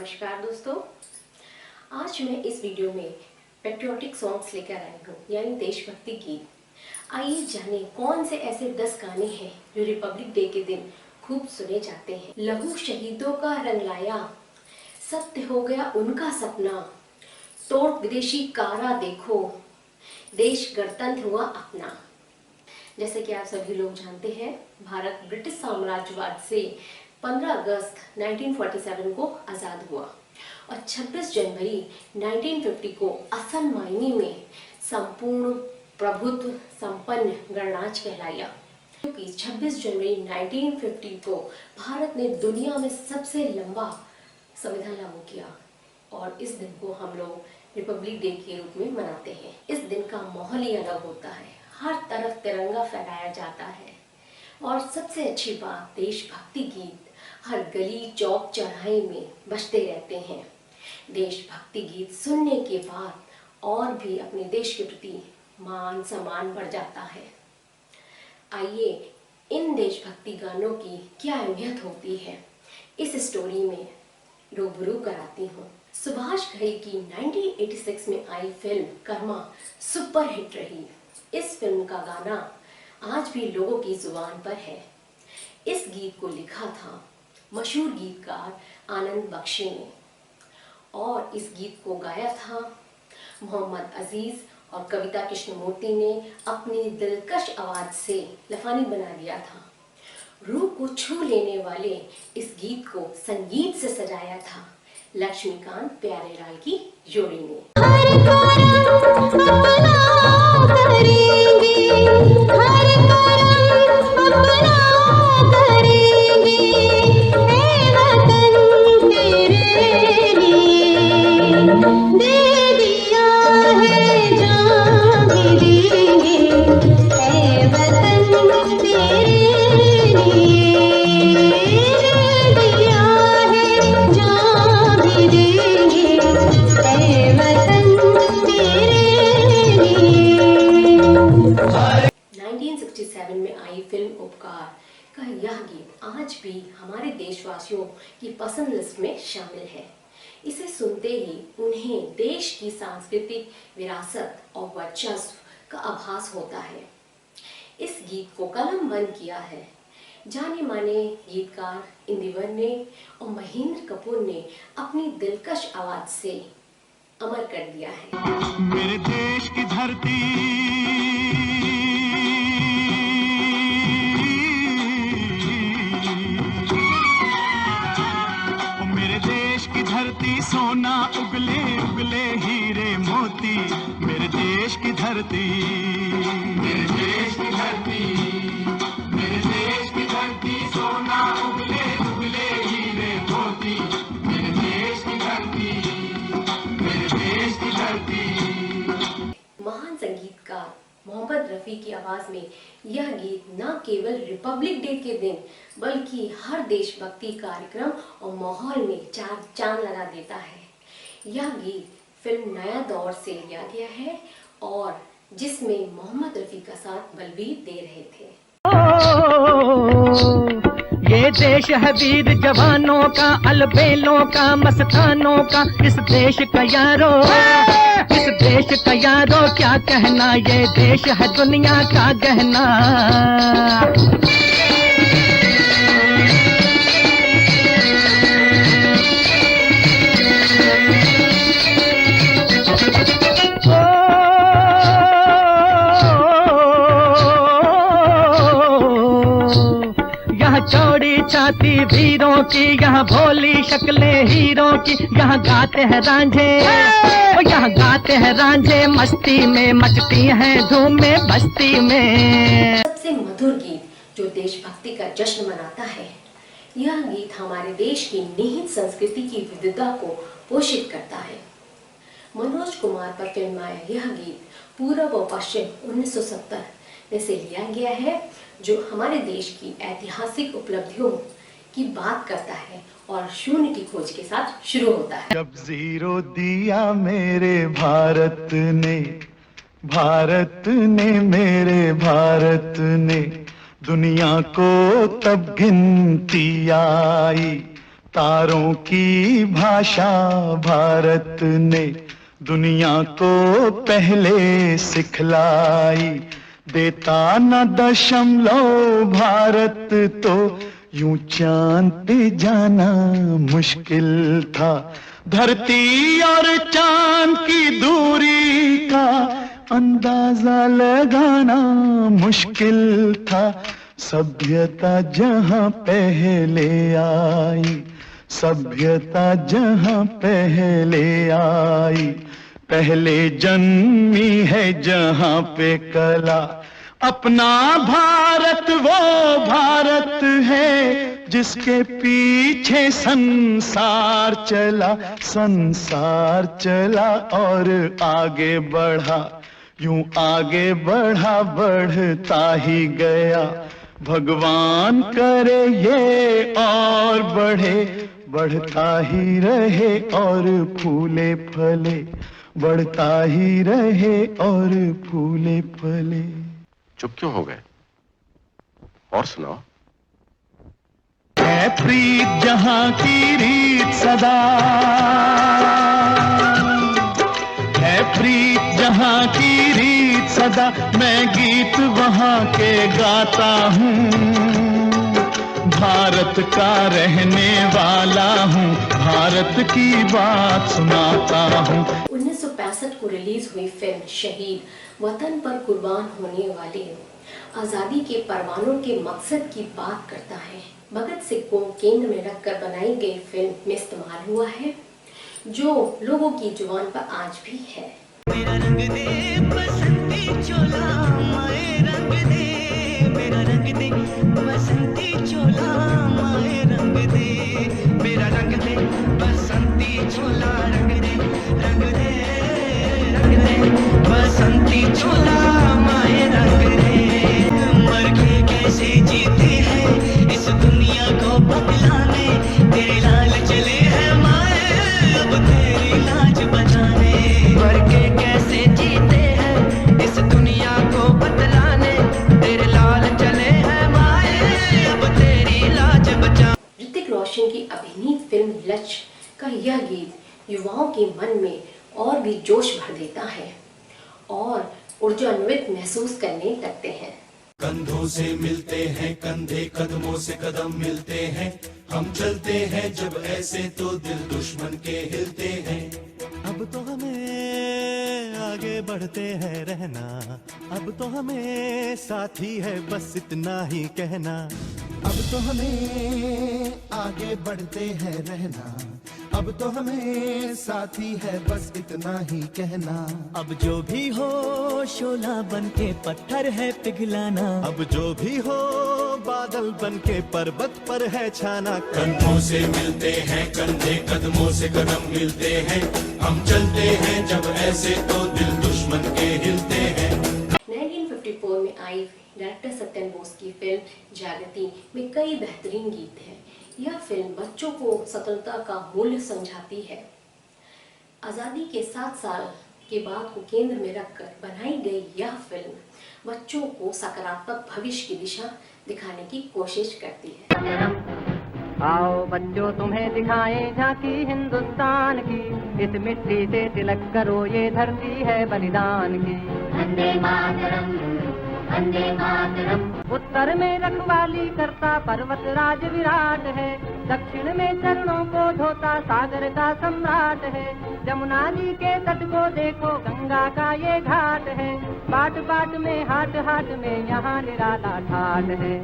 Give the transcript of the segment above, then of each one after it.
नमस्कार दोस्तों, आज मैं इस वीडियो में पेट्रियोटिक सॉन्ग्स लेकर आई हूँ, यानी देशभक्ति गीत। आइए जाने कौन से ऐसे 10 गाने हैं जो रिपब्लिक डे के दिन खूब सुने जाते हैं। लहू शहीदों का रंग लाया, सत्य हो गया उनका सपना, तोड़ विदेशी कारा देखो, देश गणतंत्र हुआ अपना। जैसे कि आप सभी लोग जानते हैं, भारत ब्रिटिश साम्राज्यवाद से 15 अगस्त 1947 को आज़ाद हुआ और 26 जनवरी 1950 को असल मायने में संपूर्ण प्रभुत्व संपन्न गणराज कहलाया। क्योंकि 26 जनवरी 1950 को भारत ने दुनिया में सबसे लंबा संविधान लागू किया और इस दिन को हम लोग रिपब्लिक डे के रूप में मनाते हैं। इस दिन का माहौल ही अलग होता है, हर तरफ तिरंगा फहराया जाता है और सबसे अच्छी बात, देशभक्ति गीत हर गली चौक चौराहे में बजते रहते हैं। देशभक्ति गीत सुनने के बाद और भी अपने देश के प्रति मान सम्मान बढ़ जाता है। आइए इन देशभक्ति गानों की क्या अहमियत होती है, इस स्टोरी में रूबरू कराती हूँ। सुभाष घई की 1986 में आई फिल्म कर्मा सुपर हिट रही। इस फिल्म का गाना आज भी लोगों की जुबान पर है। इस गीत को लिखा था मशहूर गीतकार आनंद बख्शी ने और इस गीत को गाया था मोहम्मद अजीज और कविता कृष्णमूर्ति ने अपनी दिलकश आवाज से लफानी बना दिया था। रूह को छू लेने वाले इस गीत को संगीत से सजाया था लक्ष्मीकांत प्यारेलाल की जोड़ी ने। में आई फिल्म उपकार का यह गीत आज भी हमारे देशवासियों की पसंद लिस्ट में शामिल है। इसे सुनते ही उन्हें देश की सांस्कृतिक विरासत और वर्चस्व का आभास होता है। इस गीत को कलमबंद किया है जाने माने गीतकार इंदिवर ने और महेंद्र कपूर ने अपनी दिलकश आवाज से अमर कर दिया है। मेरे देश की धरती, धरती सोना उगले उगले हीरे मोती, मेरे देश की धरती, मेरे देश की धरती, मेरे देश की धरती सोना उगले उगले हीरे मोती, मेरे देश की धरती, मेरे देश की धरती। महान संगीतकार मोहम्मद रफी की आवाज में यह गीत न केवल रिपब्लिक डे के दिन बल्कि हर देशभक्ति कार्यक्रम और माहौल में चांद लगा देता है। यह गीत फिल्म नया दौर से लिया गया है और जिसमें मोहम्मद रफी का साथ बलबीर दे रहे थे। ये देश है वीर जवानों का, अलबेलों का, मस्तानों का, इस देश का यारो, इस देश का यारो क्या कहना, ये देश है दुनिया का गहना। चौड़ी छाती वीरों की, यहाँ भोली शक्लें हीरों की, यहाँ गाते हैं रांझे, यहाँ गाते हैं रांझे, मस्ती में मचती हैं धूमें बस्ती में। सबसे मधुर गीत जो देशभक्ति का जश्न मनाता है, यह गीत हमारे देश की निहित संस्कृति की विविधता को पोषित करता है। मनोज कुमार पर फिल्माया यह गीत पूर्व और पश्चिम 1970 में से लिया गया है, जो हमारे देश की ऐतिहासिक उपलब्धियों की बात करता है और शून्य की खोज के साथ शुरू होता है। जब जीरो दिया मेरे भारत ने, भारत ने मेरे भारत ने, दुनिया को तब गिनती आई, तारों की भाषा भारत ने दुनिया को पहले सिखलाई। देता न दशमलव भारत तो यूं चांद पे जाना मुश्किल था। धरती और चांद की दूरी का अंदाजा लगाना मुश्किल था। सभ्यता जहां पहले आई, सभ्यता जहां पहले आई, पहले जन्मी है जहां पे कला। अपना भारत वो भारत है जिसके पीछे संसार चला, संसार चला और आगे बढ़ा, यूं आगे बढ़ा बढ़ता ही गया। भगवान करे ये और बढ़े, बढ़ता ही रहे और फूले फले, बढ़ता ही रहे और फूले फले। चुप क्यों हो गए? और सुनाओ। है प्रीत जहां की रीत सदा, है प्रीत जहां की रीत सदा, मैं गीत वहां के गाता हूँ। भारत का रहने वाला हूँ, भारत की बात सुनाता हूँ। 1965 को रिलीज हुई फिल्म शहीद वतन पर कुर्बान होने वाले आजादी के परवानों के मकसद की बात करता है। भगत सिंह को केंद्र में रखकर बनाई गई फिल्म में इस्तेमाल हुआ है, जो लोगों की जुबान पर आज भी है। मेरा रंग दे बसंती चोला, माए रंग दे, मेरा रंग दे बसंती चोला, माए रंग दे, मेरा रंग दे बसंती चोला, रंग दे, रंग दे, रंग दे बसंती चोला, माए रंग दे। मर के कैसे जीते हैं इस दुनिया को बदलाने, तेरे लाल चले हैं माए अब तेरी लाज बचाने। मर के कैसे जीते हैं इस दुनिया को बदलाने, तेरे लाल चले हैं माए अब तेरी लाज बचा। ऋतिक रोशन की अभिनीत फिल्म लच का यह गीत युवाओं के मन में और भी जोश भर देता है और ऊर्जान्वित महसूस करने लगते हैं। कंधों से मिलते हैं कंधे, कदमों से कदम मिलते हैं, हम चलते हैं जब ऐसे तो दिल दुश्मन के हिलते हैं। अब तो हमें आगे बढ़ते हैं रहना, अब तो हमें साथी है बस इतना ही कहना। अब तो हमें आगे बढ़ते हैं रहना, अब तो हमें साथी है बस इतना ही कहना। अब जो भी हो शोला बन के पत्थर है पिघलाना, अब जो भी हो बादल बन के पर्वत पर है छाना। कंधों से मिलते हैं कंधे, कदमों से कदम मिलते हैं, हम चलते हैं जब ऐसे तो दिल दुश्मन के हिलते हैं। 1954 में आई डायरेक्टर सत्यन बोस की फिल्म जागृति में कई बेहतरीन गीत हैं। यह फिल्म बच्चों को स्वतंत्रता का मूल्य समझाती है। आज़ादी के 7 साल के बाद को केंद्र में रखकर बनाई गई यह फिल्म बच्चों को सकारात्मक भविष्य की दिशा दिखाने की कोशिश करती है। आओ बच्चों तुम्हें दिखाएं झांकी हिंदुस्तान की, इस मिट्टी से तिलक करो ये धरती है बलिदान की। वंदे मातरम, वंदे मातरम। उत्तर में रखवाली करता पर्वत राज विराट है, दक्षिण में चरणों को धोता सागर का सम्राट है। जमुना जी के तट को देखो गंगा का ये घाट है, बाट बाट में हाट हाट में यहाँ निराला ठाट है।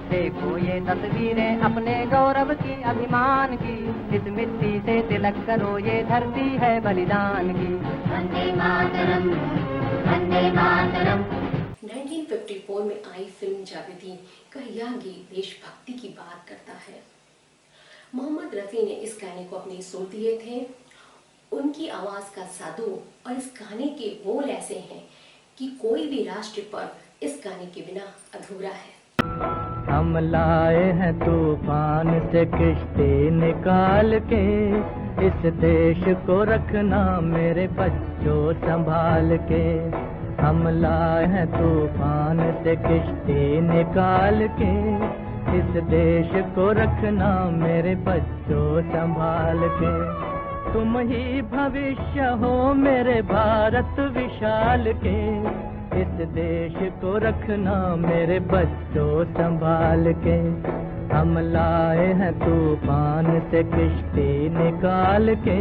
देखो ये तस्वीरें अपने गौरव की अभिमान की, इस मिट्टी से तिलक करो ये धरती है बलिदान की। वंदे मातरम, वंदे मातरम। 1954 में आई फिल्म जागृति का यह गीत देशभक्ति की बात करता है। मोहम्मद रफ़ी ने इस गाने को अपने सुर दिए थे। उनकी आवाज का जादू और इस गाने के बोल ऐसे हैं कि कोई भी राष्ट्रीय पर्व इस गाने के बिना अधूरा है। हम लाए हैं तूफान से किश्ती निकाल के, इस देश को रखना मेरे बच्चों संभाल के। हम लाए हैं तूफान से किश्ती निकाल के, इस देश को रखना मेरे बच्चों संभाल के। तुम ही भविष्य हो मेरे भारत विशाल के। इस देश को रखना मेरे बच्चों संभाल के। हम लाए हैं तूफान से किश्ती निकाल के।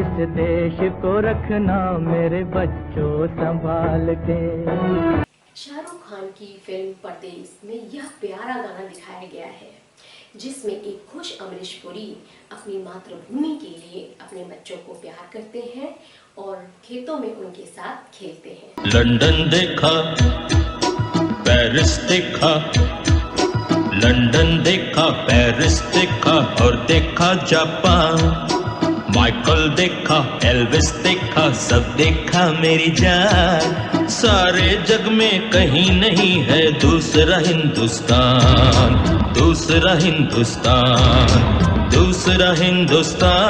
इस देश को रखना मेरे बच्चों संभाल के। शाहरुख खान की फिल्म परदेस में यह प्यारा गाना दिखाया गया है, जिसमें एक खुश अमरीश पुरी अपनी मातृभूमि के लिए अपने बच्चों को प्यार करते हैं और खेतों में उनके साथ खेलते हैं। लंदन देखा, पेरिस देखा, लंदन देखा, पेरिस देखा और देखा जापान। माइकल देखा, एल्विस देखा, सब देखा मेरी जान। सारे जग में कहीं नहीं है दूसरा हिंदुस्तान, दूसरा हिंदुस्तान, दूसरा हिंदुस्तान।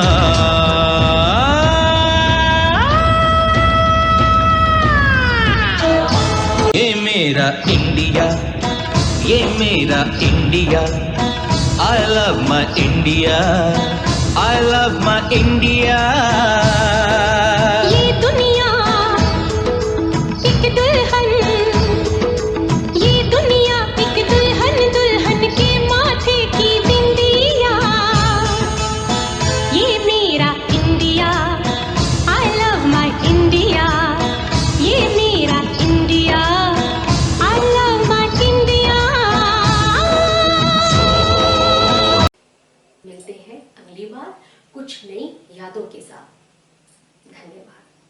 ये मेरा इंडिया, ये मेरा India. I love my India, I love my India.